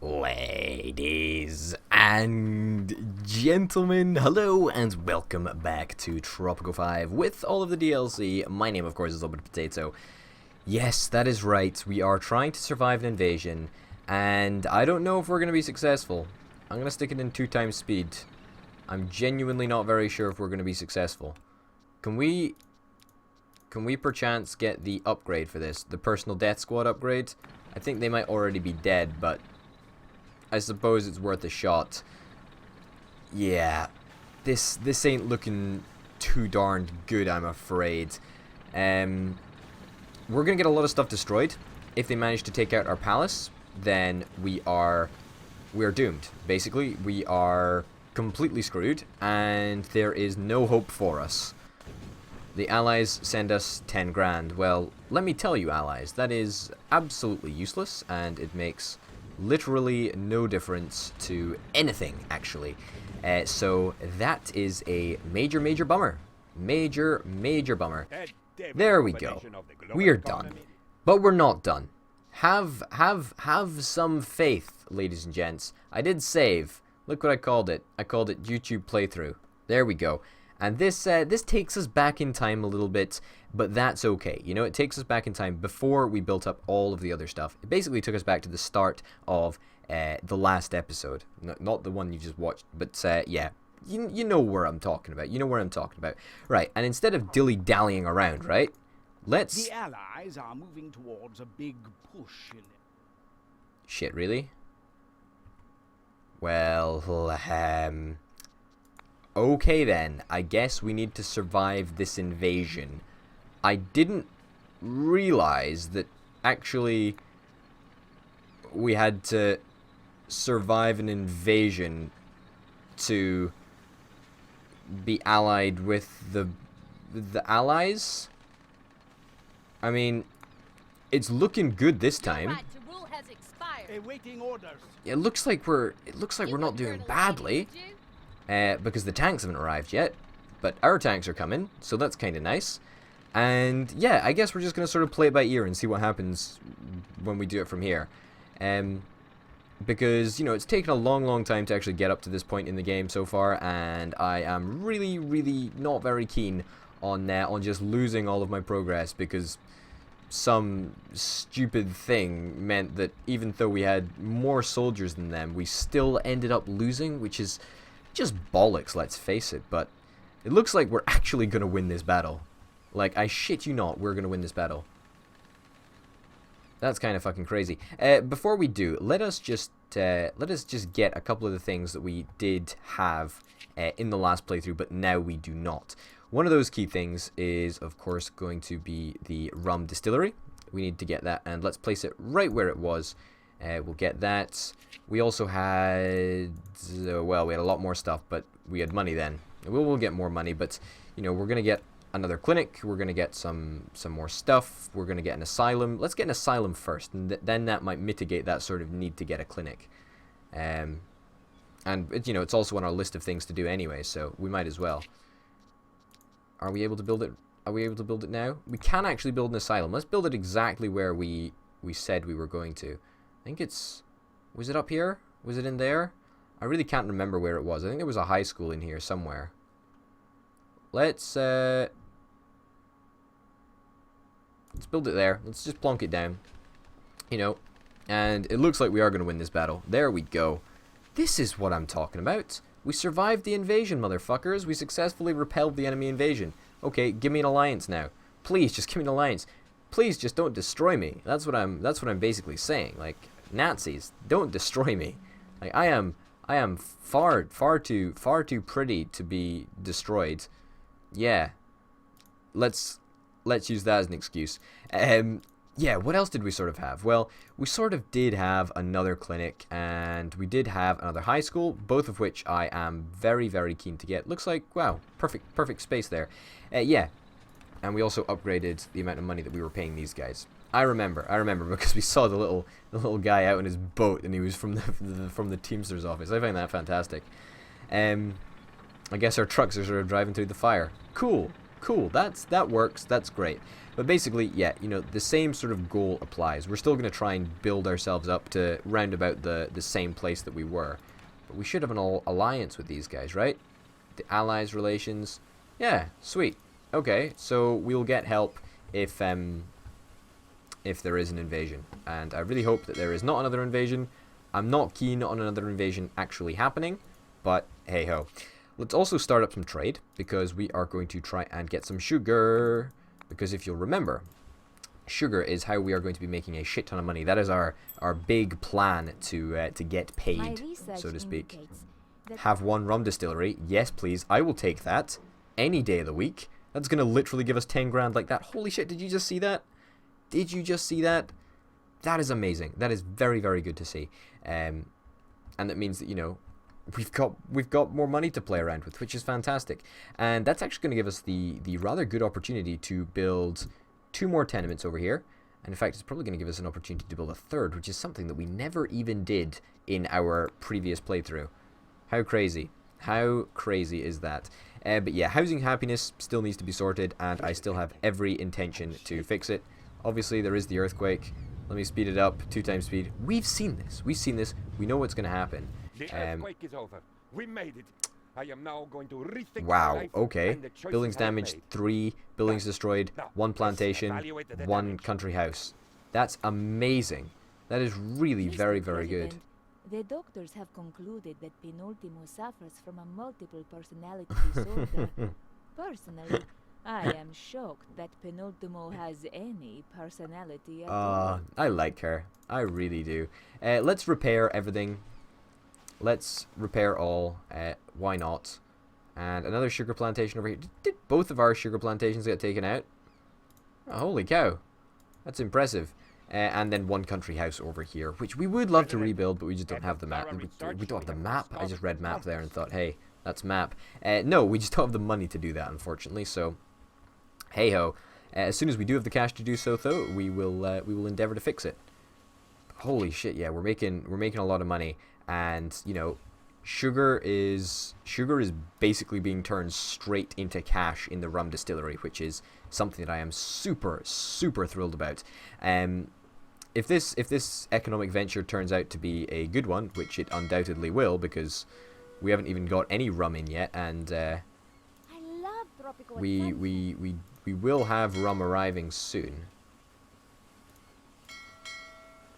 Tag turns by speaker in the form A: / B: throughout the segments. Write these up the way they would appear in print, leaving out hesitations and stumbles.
A: Ladies and gentlemen, hello and welcome back to Tropico 5 with all of the DLC. My name, of course, is Little Potato. Yes, that is right. We are trying to survive an invasion, and I don't know if we're going to be successful. I'm going to stick it in 2 times speed. I'm genuinely not very sure if we're going to be successful. Can we perchance get the upgrade for this? The personal death squad upgrade? I think they might already be dead, but I suppose it's worth a shot. Yeah, this ain't looking too darned good, I'm afraid. We're gonna get a lot of stuff destroyed. If they manage to take out our palace, then we are doomed. Basically, we are completely screwed, and there is no hope for us. The Allies send us 10 grand. Well, let me tell you, Allies, that is absolutely useless, and it makes literally no difference to anything, actually. So that is a major bummer. Major bummer. There we go. We are done. But we're not done. Have some faith, ladies and gents. I did save. Look what I called it. I called it YouTube playthrough. There we go. And this takes us back in time a little bit, but that's okay. You know, it takes us back in time before we built up all of the other stuff. It basically took us back to the start of the last episode. Not the one you just watched, but yeah. You know where I'm talking about. You know where I'm talking about. Right, and instead of dilly-dallying around, right, let's...
B: The Allies are moving towards a big push in...
A: Shit, really? Well, okay then, I guess we need to survive this invasion. I didn't realize that actually we had to survive an invasion to be allied with the Allies. I mean, it's looking good this time. It looks like we're not doing badly. Because the tanks haven't arrived yet, but our tanks are coming, so that's kind of nice. And yeah, I guess we're just going to sort of play it by ear and see what happens when we do it from here. Because, you know, it's taken a long time to actually get up to this point in the game so far, and I am really not very keen on just losing all of my progress because some stupid thing meant that even though we had more soldiers than them, we still ended up losing, which is just bollocks, let's face it. But it looks like we're actually gonna win this battle. Like, I shit you not, we're gonna win this battle. That's kind of fucking crazy. Before we do, let us just get a couple of the things that we did have in the last playthrough, but now we do not. One of those key things is, of course, going to be the rum distillery. We need to get that, and let's place it right where it was. We'll get that. We also had, well, we had a lot more stuff, but we had money then. We'll get more money, but, you know, we're going to get another clinic. We're going to get some more stuff. We're going to get an asylum. Let's get an asylum first, and then that might mitigate that sort of need to get a clinic. And, you know, it's also on our list of things to do anyway, so we might as well. Are we able to build it? Are we able to build it now? We can actually build an asylum. Let's build it exactly where we said we were going to. I think it's... Was it up here? Was it in there? I really can't remember where it was. I think there was a high school in here somewhere. Let's build it there. Let's just plonk it down. You know. And it looks like we are going to win this battle. There we go. This is what I'm talking about. We survived the invasion, motherfuckers. We successfully repelled the enemy invasion. Okay, give me an alliance now. Please, just give me an alliance. Please, just don't destroy me. That's what I'm basically saying. Like, Nazis, don't destroy me. Like, I am far too pretty to be destroyed. Yeah. Let's use that as an excuse. Yeah, what else did we sort of have? Well, we sort of did have another clinic, and we did have another high school, both of which I am very keen to get. Looks like, wow, perfect space there. Yeah. And we also upgraded the amount of money that we were paying these guys. I remember because we saw the little guy out in his boat, and he was from the Teamsters office. I find that fantastic. I guess our trucks are sort of driving through the fire. Cool. Cool, that works, that's great. But basically, yeah, you know, the same sort of goal applies. We're still going to try and build ourselves up to round about the same place that we were. But we should have an alliance with these guys, right? The allies relations. Yeah, sweet. Okay, so we'll get help if there is an invasion. And I really hope that there is not another invasion. I'm not keen on another invasion actually happening, but hey-ho. Let's also start up some trade, because we are going to try and get some sugar. Because if you'll remember, sugar is how we are going to be making a shit ton of money. That is our big plan to get paid, so to speak. Have one rum distillery. Yes, please. I will take that any day of the week. That's going to literally give us 10 grand like that. Holy shit, did you just see that? Did you just see that? That is amazing. That is very, very good to see. And that means that, you know, we've got more money to play around with, which is fantastic. And that's actually going to give us the rather good opportunity to build 2 more tenements over here. And in fact, it's probably going to give us an opportunity to build a 3rd, which is something that we never even did in our previous playthrough. How crazy. How crazy is that? But yeah, housing happiness still needs to be sorted, and I still have every intention to fix it. Obviously, there is the earthquake. Let me speed it up. 2 times speed. We've seen this. We've seen this. We know what's going to happen.
C: The earthquake is over. We made it. I am now going to rethink
A: wow,
C: my life
A: okay.
C: and the choices
A: Buildings
C: I have
A: damaged,
C: made.
A: 3. Buildings destroyed,
C: Now,
A: 1
C: let's
A: plantation,
C: evaluate the
A: 1
C: damage.
A: country house. That's amazing. That is really very, very good.
D: The doctors have concluded that Penultimo suffers from a multiple personality disorder. Personally, I am shocked that Penultimo has any personality at all.
A: I like her. I really do. Let's repair everything. Let's repair all. Why not? And another sugar plantation over here. Did both of our sugar plantations get taken out? Oh, holy cow. That's impressive. And then 1 country house over here, which we would love to rebuild, but we just don't have the map. We don't have the map. I just read map there and thought, hey, that's map. No, we just don't have the money to do that, unfortunately. So, hey-ho. As soon as we do have the cash to do so, though, we will endeavor to fix it. Holy shit, yeah, we're making a lot of money. And, you know, sugar is basically being turned straight into cash in the rum distillery, which is something that I am super, super thrilled about. If this economic venture turns out to be a good one, which it undoubtedly will, because we haven't even got any rum in yet, and
D: I love Tropico.
A: we will have rum arriving soon.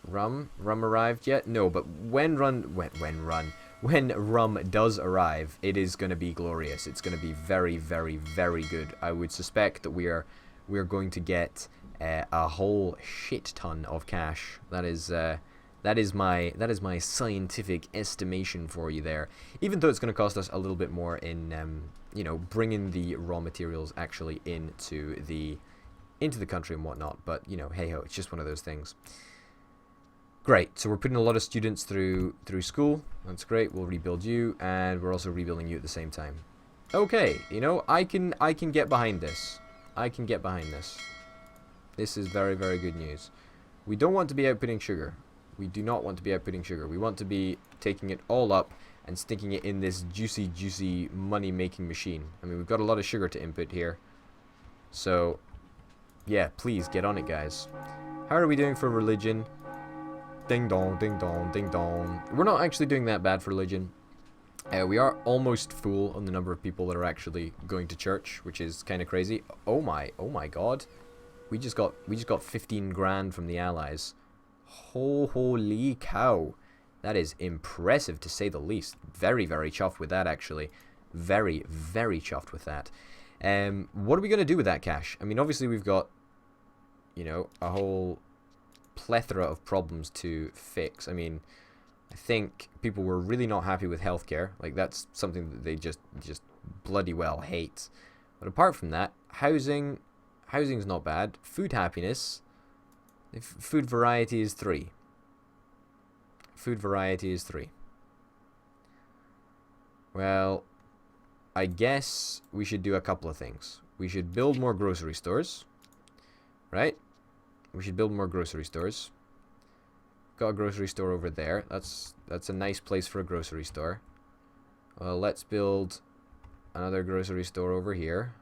A: Rum arrived yet? No, but when rum does arrive, it is going to be glorious. It's going to be very, very, very good. I would suspect that we are going to get a whole shit ton of cash. That is my scientific estimation for you there. Even though it's going to cost us a little bit more in you know, bringing the raw materials actually into the country and whatnot. But you know, hey ho, it's just one of those things. Great, so we're putting a lot of students through school. That's great. We'll rebuild you, and we're also rebuilding you at the same time. Okay, you know, I can get behind this. I can get behind this. This is very, very good news. We don't want to be outputting sugar. We do not want to be outputting sugar. We want to be taking it all up and sticking it in this juicy, juicy money-making machine. I mean, we've got a lot of sugar to input here. So, yeah, please get on it, guys. How are we doing for religion? Ding dong, ding dong, ding dong. We're not actually doing that bad for religion. We are almost full on the number of people that are actually going to church, which is kind of crazy. Oh my god. We just got 15 grand from the allies. Holy cow. That is impressive to say the least. Very, very chuffed with that, actually. Very, very chuffed with that. What are we going to do with that cash? I mean, obviously we've got, you know, a whole plethora of problems to fix. I mean, I think people were really not happy with healthcare. Like, that's something that they just bloody well hate. But apart from that, housing's not bad. Food happiness, food variety is 3. Food variety is 3. Well, I guess we should do a couple of things. We should build more grocery stores, right? We should build more grocery stores. Got a grocery store over there. That's a nice place for a grocery store. Well, let's build another grocery store over here.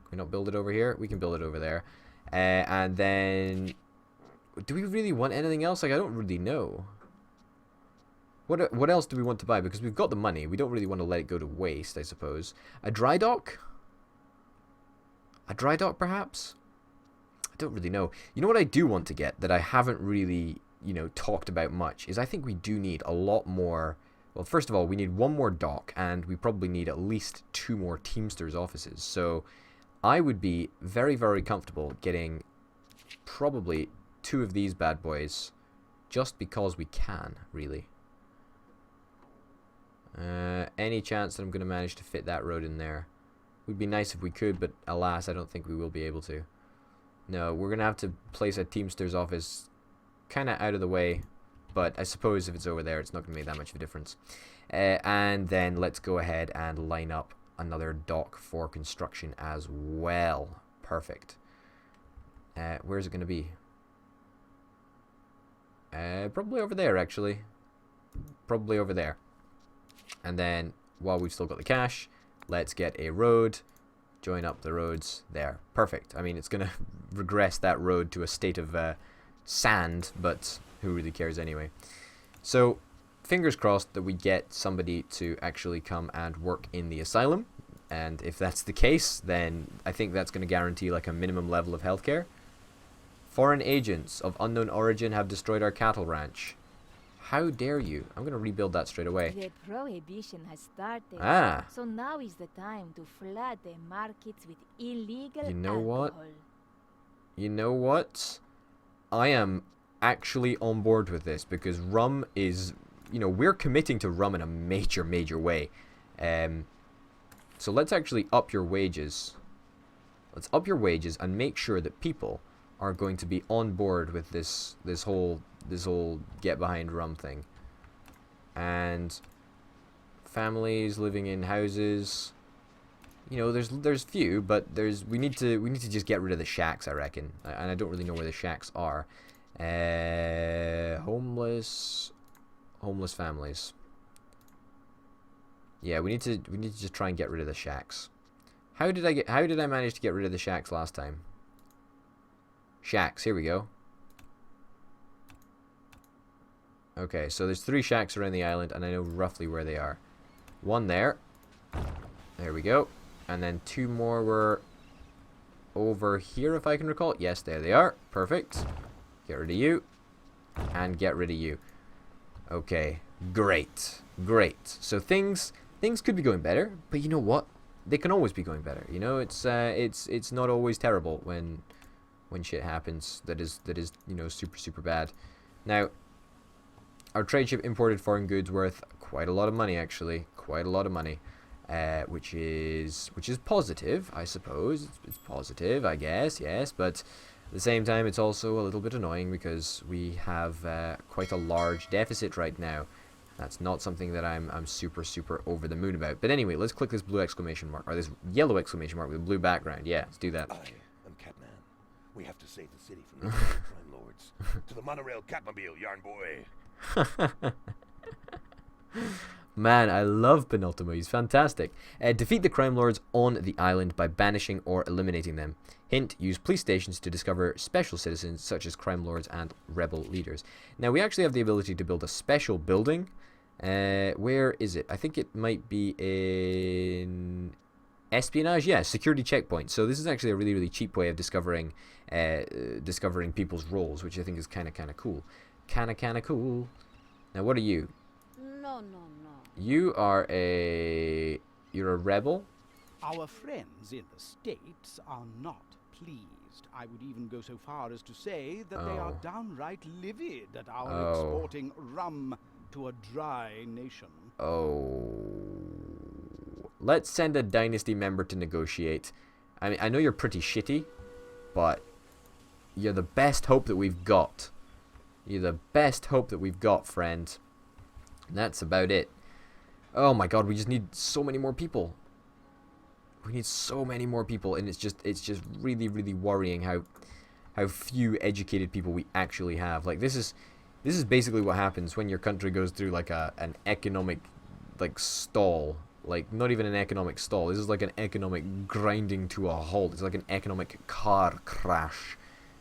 A: Can we not build it over here? We can build it over there. And then... Do we really want anything else? Like, I don't really know. What else do we want to buy? Because we've got the money. We don't really want to let it go to waste, I suppose. A dry dock? A dry dock, perhaps? I don't really know. You know what I do want to get that I haven't really, you know, talked about much is I think we do need a lot more... Well, first of all, we need one more dock, and we probably need at least 2 more Teamsters offices. So I would be very, very comfortable getting probably 2 of these bad boys just because we can, really. Any chance that I'm going to manage to fit that road in there? Would be nice if we could, but alas, I don't think we will be able to. No, we're going to have to place a Teamster's office kind of out of the way, but I suppose if it's over there, it's not going to make that much of a difference. And then let's go ahead and line up another dock for construction as well. Perfect. Where's it going to be? Probably over there, actually. Probably over there. And then, while we've still got the cash, let's get a road, join up the roads there. Perfect. I mean, it's going to regress that road to a state of sand, but who really cares anyway? So, fingers crossed that we get somebody to actually come and work in the asylum. And if that's the case, then I think that's going to guarantee like a minimum level of healthcare. Foreign agents of unknown origin have destroyed our cattle ranch. How dare you? I'm going to rebuild that straight away.
D: The prohibition has started.
A: Ah.
D: So now is the time to flood the markets with illegal
A: You know
D: alcohol.
A: what? You know what? I am actually on board with this because rum is, you know, we're committing to rum in a major, major way. So let's actually up your wages. Let's up your wages and make sure that people are going to be on board with this whole get behind rum thing. And families living in houses, you know, there's few, but we need to just get rid of the shacks, I reckon. And I don't really know where the shacks are. Homeless families. Yeah, we need to just try and get rid of the shacks. How did I manage to get rid of the shacks last time? Shacks, here we go. Okay, so there's 3 shacks around the island, and I know roughly where they are. 1 there. There we go. And then 2 more were over here, if I can recall. Yes, there they are. Perfect. Get rid of you. And get rid of you. Okay, great. Great. So things could be going better, but you know what? They can always be going better. You know, it's not always terrible when shit happens that is, you know, super bad. Now, our trade ship imported foreign goods worth quite a lot of money, actually. Quite a lot of money. Which is positive, I suppose. It's positive, I guess, yes, but at the same time it's also a little bit annoying because we have quite a large deficit right now. That's not something that I'm super over the moon about. But anyway, let's click this blue exclamation mark, or this yellow exclamation mark with a blue background. Yeah, let's do that.
E: I am Catman. We have to save the city from the crime lords. To the monorail Catmobile, yarn boy.
A: Man, I love Penultimo. He's fantastic. Defeat the crime lords on the island by banishing or eliminating them. Hint, use police stations to discover special citizens such as crime lords and rebel leaders. Now, we actually have the ability to build a special building. Where is it? I think it might be in Espionage. Yeah, security checkpoint. So this is actually a really cheap way of discovering people's roles, which I think is kind of cool. Kind of cool. Now, what are you?
F: No.
A: You are you're a rebel?
B: Our friends in the States are not pleased. I would even go so far as to say that they are downright livid at our exporting rum to a dry nation.
A: Oh. Let's send a dynasty member to negotiate. I mean, I know you're pretty shitty, but you're the best hope that we've got. You're the best hope that we've got, friend. That's about it. Oh my god, we just need so many more people. We need so many more people, and it's just really worrying how few educated people we actually have. Like this is basically what happens when your country goes through like an economic like stall Like, not even an economic stall. This is like an economic grinding to a halt. It's like an economic car crash.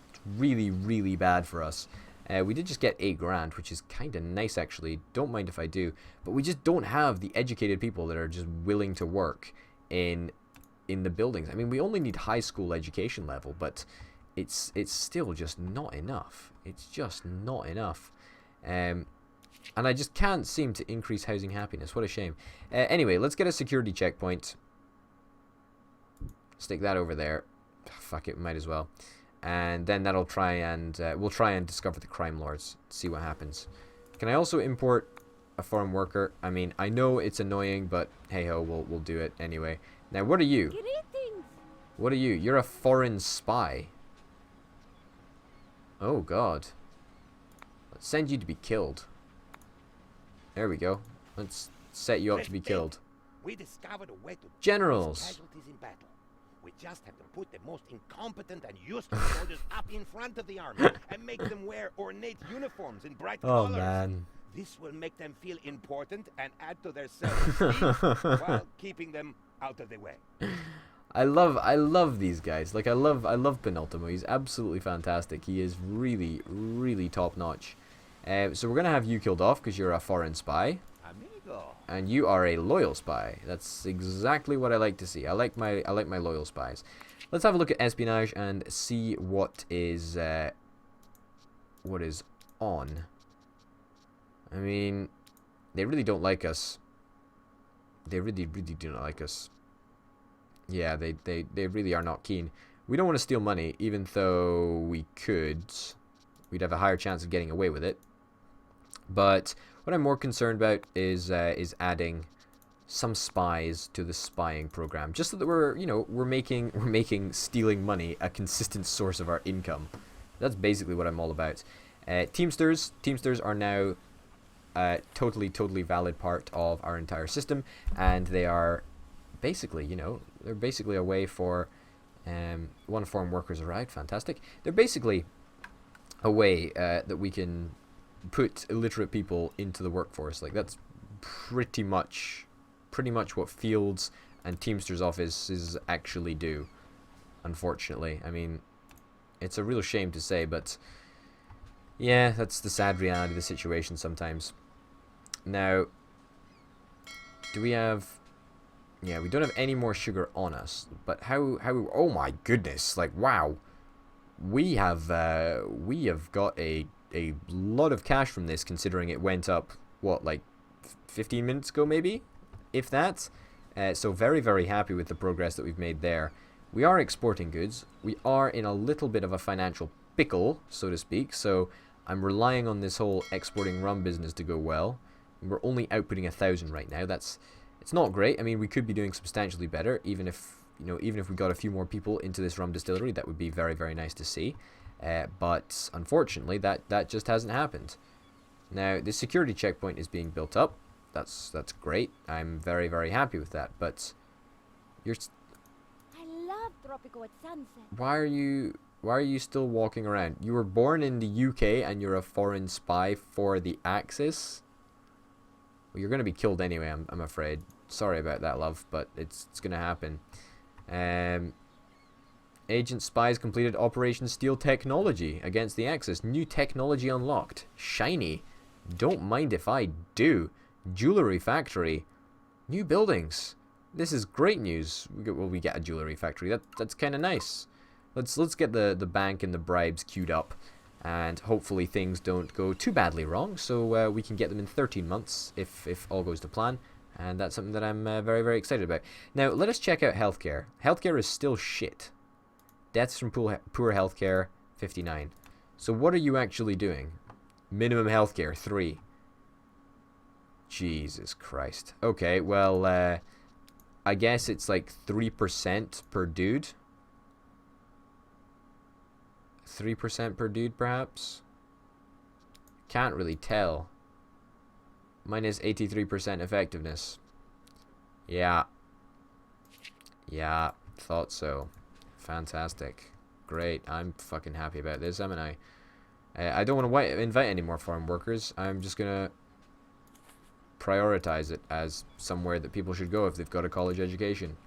A: It's really, really bad for us. We did just get 8 grand, which is kind of nice, actually. Don't mind if I do. But we just don't have the educated people that are just willing to work in the buildings. I mean, we only need high school education level, but it's still just not enough. It's just not enough. And I just can't seem to increase housing happiness. What a shame. Anyway, let's get a security checkpoint. Stick that over there. Fuck it, might as well. And then that'll try and we'll try and discover the crime lords. See what happens. Can I also import a foreign worker? I mean, I know it's annoying, but hey ho, we'll do it anyway. Now, what are you?
D: Greetings.
A: What are you? You're a foreign spy. Oh God. Let's send you to be killed. There we go. Let's set you up to be killed.
E: We discovered a way to
A: Generals.
E: decrease casualties in battle. We just have to put the most incompetent and useless soldiers up in front of the army and make them wear ornate uniforms in bright colors.
A: Man.
E: This will make them feel important and add to their self-esteem while keeping them out of the way.
A: I love these guys. Like I love Penultimo. He's absolutely fantastic. He is really, really top notch. So we're gonna have you killed off because you're a foreign spy.
E: Amigo.
A: And you are a loyal spy. That's exactly what I like to see. I like my loyal spies. Let's have a look at espionage and see what is on. I mean, they really don't like us. They really, really do not like us. Yeah, they really are not keen. We don't want to steal money, even though we could. We'd have a higher chance of getting away with it. But what I'm more concerned about is adding some spies to the spying program, just so that we're making stealing money a consistent source of our income. That's basically what I'm all about. Teamsters are now a totally valid part of our entire system, and they are basically, they're basically a way for one foreign workers arrived. Fantastic. They're basically a way that we can put illiterate people into the workforce. Like that's pretty much what fields and Teamsters offices actually do. Unfortunately, I mean, it's a real shame to say, but yeah, that's the sad reality of the situation sometimes. Now, do we have? Yeah, we don't have any more sugar on us. But how? Oh my goodness! Like wow, we have got a lot of cash from this, considering it went up what, like 15 minutes ago, maybe, if that. So very happy with the progress that we've made there. We are exporting goods. We are in a little bit of a financial pickle, so to speak. So I'm relying on this whole exporting rum business to go well. We're only outputting 1,000 right now. It's not great. I mean, we could be doing substantially better, even if we got a few more people into this rum distillery. That would be very nice to see. But unfortunately, that just hasn't happened. Now, the security checkpoint is being built up. That's great. I'm very happy with that. But you're.
D: I love Tropico at sunset.
A: Why are you still walking around? You were born in the UK and you're a foreign spy for the Axis. Well, you're gonna be killed anyway. I'm afraid. Sorry about that, love, but it's gonna happen. Agent spies completed Operation Steal Technology against the Axis. New technology unlocked. Shiny. Don't mind if I do. Jewelry factory. New buildings. This is great news. We get a jewelry factory. That's kind of nice. Let's get the bank and the bribes queued up, and hopefully things don't go too badly wrong. So we can get them in 13 months if all goes to plan. And that's something that I'm very excited about. Now let us check out healthcare. Healthcare is still shit. Deaths from poor healthcare, 59. So what are you actually doing? Minimum healthcare, 3. Jesus Christ. Okay, well, I guess it's like 3% per dude. 3% per dude, perhaps? Can't really tell. Minus 83% effectiveness. Yeah. Yeah, thought so. Fantastic. Great. I'm fucking happy about this, haven't I? I don't want to invite any more foreign workers. I'm just gonna prioritize it as somewhere that people should go if they've got a college education.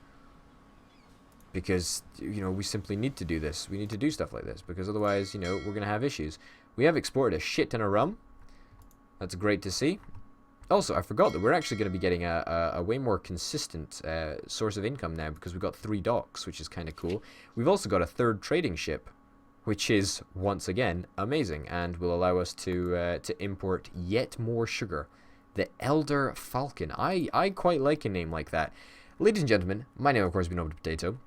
A: Because, you know, we simply need to do this. We need to do stuff like this, because otherwise, you know, we're going to have issues. We have exported a shit ton of rum. That's great to see. Also, I forgot that we're actually going to be getting a way more consistent source of income now, because we've got 3 docks, which is kind of cool. We've also got a 3rd trading ship, which is, once again, amazing, and will allow us to import yet more sugar. The Elder Falcon. I quite like a name like that. Ladies and gentlemen, my name, of course, has been Potato.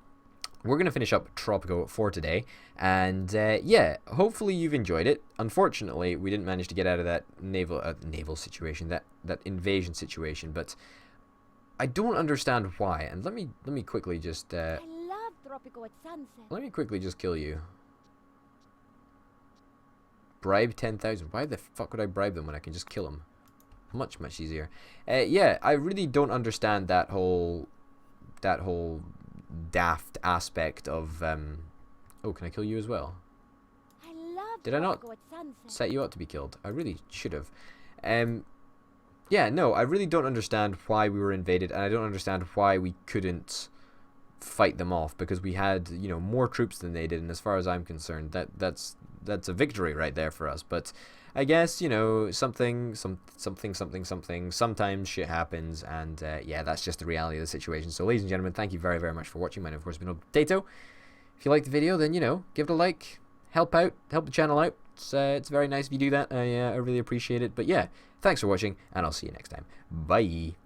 A: We're going to finish up Tropico for today, and yeah, hopefully you've enjoyed it. Unfortunately, we didn't manage to get out of that naval situation, that invasion situation, but I don't understand why. And let me quickly just
D: I love Tropico at sunset.
A: let me quickly just kill you. Bribe 10,000. Why the fuck would I bribe them when I can just kill them? Much easier. Yeah, I really don't understand that whole daft aspect of oh, can I kill you as well?
D: I love
A: Did I not
D: Tropico at sunset.
A: set you up to be killed? I really should have. Yeah, no, I really don't understand why we were invaded, and I don't understand why we couldn't fight them off, because we had, you know, more troops than they did, and as far as I'm concerned, that's a victory right there for us. But I guess, you know, something, sometimes shit happens, and yeah, that's just the reality of the situation. So, ladies and gentlemen, thank you very, very much for watching. My name, of course, has been Potato. If you liked the video, then, you know, give it a like, help the channel out. It's very nice if you do that. I really appreciate it. But yeah, thanks for watching, and I'll see you next time. Bye.